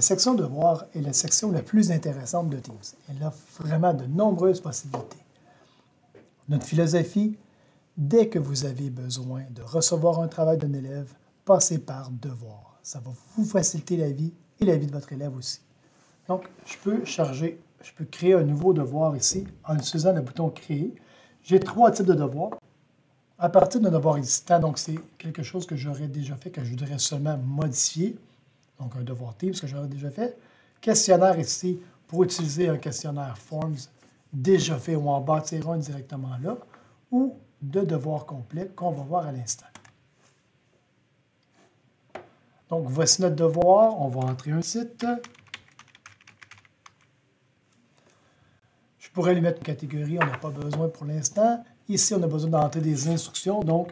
section devoirs est la section la plus intéressante de Teams. Elle offre vraiment de nombreuses possibilités. Notre philosophie, dès que vous avez besoin de recevoir un travail d'un élève, passez par devoir. Ça va vous faciliter la vie et la vie de votre élève aussi. Donc, je peux créer un nouveau devoir ici en utilisant le bouton Créer. J'ai 3 types de devoirs. À partir d'un devoir existant, donc c'est quelque chose que j'aurais déjà fait, que je voudrais seulement modifier. Donc, un devoir Teams que j'aurais déjà fait. Questionnaire ici, pour utiliser un questionnaire Forms déjà fait ou en bâtir un directement là, ou de devoirs complets qu'on va voir à l'instant. Donc, voici notre devoir. On va entrer un site. Je pourrais lui mettre une catégorie, on n'a pas besoin pour l'instant. Ici, on a besoin d'entrer des instructions, donc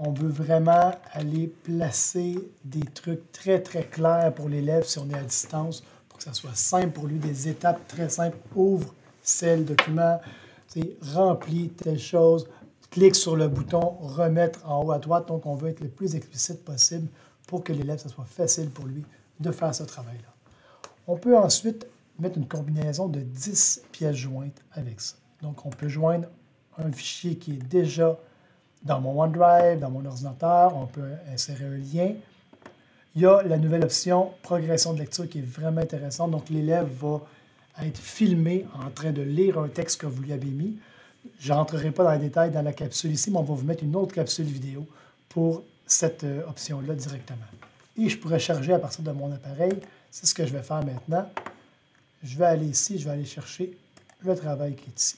on veut vraiment aller placer des trucs très, très clairs pour l'élève si on est à distance, pour que ça soit simple pour lui, des étapes très simples. Ouvre celle document, remplis telle chose, clique sur le bouton remettre en haut à droite. Donc, on veut être le plus explicite possible pour que l'élève, ça soit facile pour lui de faire ce travail-là. On peut ensuite mettre une combinaison de 10 pièces jointes avec ça. Donc, on peut joindre un fichier qui est déjà dans mon OneDrive, dans mon ordinateur. On peut insérer un lien. Il y a la nouvelle option progression de lecture qui est vraiment intéressante. Donc, l'élève va être filmé en train de lire un texte que vous lui avez mis. Je ne rentrerai pas dans les détails dans la capsule ici, mais on va vous mettre une autre capsule vidéo pour cette option-là directement. Et je pourrais charger à partir de mon appareil. C'est ce que je vais faire maintenant. Je vais aller ici, je vais aller chercher le travail qui est ici.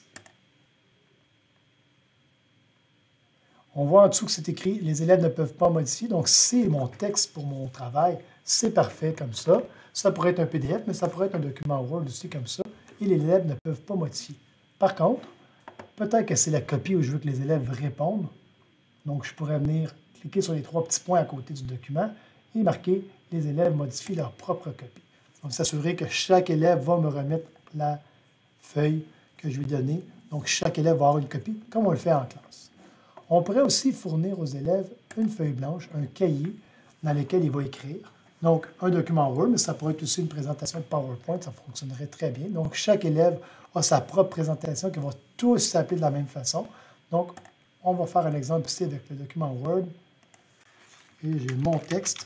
On voit en dessous que c'est écrit « Les élèves ne peuvent pas modifier ». Donc, c'est mon texte pour mon travail. C'est parfait comme ça. Ça pourrait être un PDF, mais ça pourrait être un document Word aussi comme ça. Et les élèves ne peuvent pas modifier. Par contre, peut-être que c'est la copie où je veux que les élèves répondent. Donc, je pourrais venir cliquer sur les 3 petits points à côté du document et marquer « Les élèves modifient leur propre copie ». Donc, s'assurer que chaque élève va me remettre la feuille que je lui ai donnée. Donc, chaque élève va avoir une copie, comme on le fait en classe. On pourrait aussi fournir aux élèves une feuille blanche, un cahier dans lequel il va écrire. Donc, un document Word, mais ça pourrait être aussi une présentation de PowerPoint, ça fonctionnerait très bien. Donc, chaque élève a sa propre présentation qui va tous s'appeler de la même façon. Donc, on va faire un exemple ici avec le document Word. Et j'ai mon texte.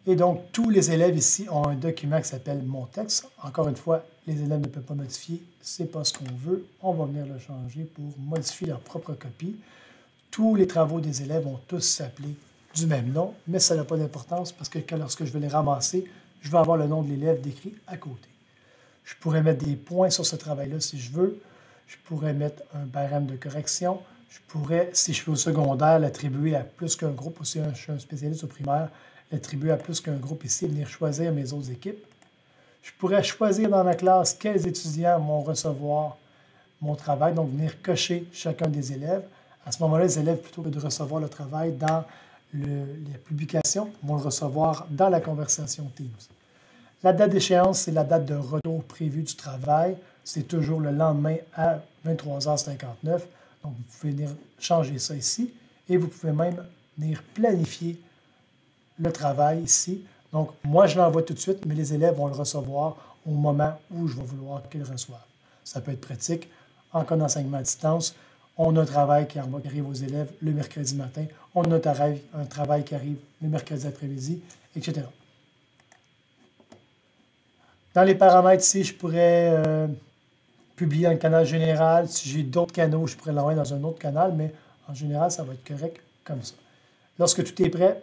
Et donc, tous les élèves ici ont un document qui s'appelle « Mon texte ». Encore une fois, les élèves ne peuvent pas modifier, ce n'est pas ce qu'on veut. On va venir le changer pour modifier leur propre copie. Tous les travaux des élèves vont tous s'appeler du même nom, mais ça n'a pas d'importance parce que lorsque je vais les ramasser, je vais avoir le nom de l'élève décrit à côté. Je pourrais mettre des points sur ce travail-là si je veux. Je pourrais mettre un barème de correction. Je pourrais, si je suis au secondaire, l'attribuer à plus qu'un groupe. Aussi, je suis un spécialiste au primaire, l'attribuer à plus qu'un groupe ici et venir choisir mes autres équipes. Je pourrais choisir dans ma classe quels étudiants vont recevoir mon travail, donc venir cocher chacun des élèves. À ce moment-là, les élèves, plutôt que de recevoir le travail dans la publication, vont le recevoir dans la conversation Teams. La date d'échéance, c'est la date de retour prévue du travail. C'est toujours le lendemain à 23h59. Donc, vous pouvez venir changer ça ici et vous pouvez même venir planifier le travail ici. Donc, moi, je l'envoie tout de suite, mais les élèves vont le recevoir au moment où je vais vouloir qu'ils le reçoivent. Ça peut être pratique. En cas d'enseignement à distance, on a un travail qui arrive aux élèves le mercredi matin, on a un travail qui arrive le mercredi après-midi, etc. Dans les paramètres ici, je pourrais publier un canal général. Si j'ai d'autres canaux, je pourrais l'envoyer dans un autre canal, mais en général, ça va être correct comme ça. Lorsque tout est prêt,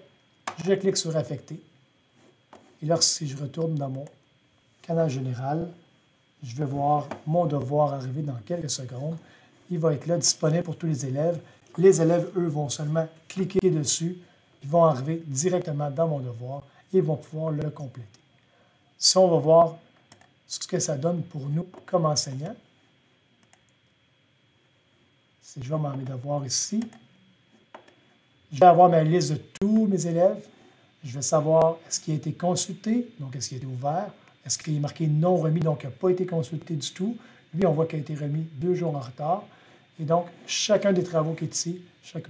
je clique sur « Affecter ». Et lorsque je retourne dans mon canal général, je vais voir mon devoir arriver dans quelques secondes. Il va être là, disponible pour tous les élèves. Les élèves, eux, vont seulement cliquer dessus. Ils vont arriver directement dans mon devoir et vont pouvoir le compléter. Si on va voir ce que ça donne pour nous comme enseignants, si je vais dans mes devoirs ici, je vais avoir ma liste de tous mes élèves. Je vais savoir est-ce qu'il a été consulté, donc est-ce qu'il a été ouvert, est-ce qu'il est marqué non remis, donc il n'a pas été consulté du tout. Lui, on voit qu'il a été remis 2 jours en retard. Et donc, chacun des travaux qui est ici,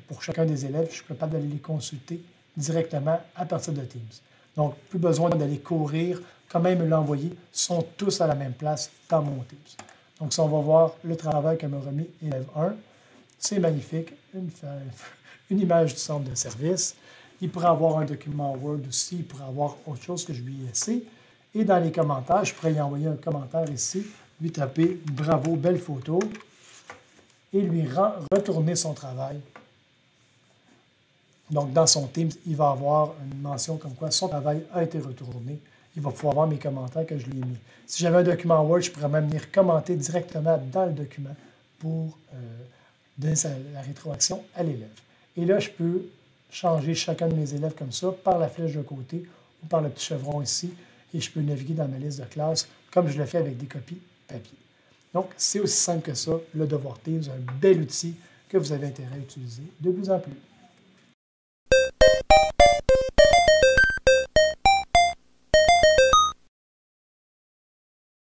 pour chacun des élèves, je suis capable d'aller les consulter directement à partir de Teams. Donc, plus besoin d'aller courir, quand même me l'a envoyé, sont tous à la même place dans mon Teams. Donc, si on va voir le travail que m'a remis élève 1, c'est magnifique, une image du centre de service. Il pourrait avoir un document Word aussi, il pourrait avoir autre chose que je lui ai laissé. Et dans les commentaires, je pourrais lui envoyer un commentaire ici, lui taper « Bravo, belle photo » et lui retourner son travail. Donc, dans son Teams, il va avoir une mention comme quoi son travail a été retourné. Il va pouvoir voir mes commentaires que je lui ai mis. Si j'avais un document Word, je pourrais même venir commenter directement dans le document pour donner la rétroaction à l'élève. Et là, je peux changer chacun de mes élèves comme ça par la flèche de côté ou par le petit chevron ici et je peux naviguer dans ma liste de classes comme je le fais avec des copies papier. Donc, c'est aussi simple que ça, le Devoir Teams, un bel outil que vous avez intérêt à utiliser de plus en plus.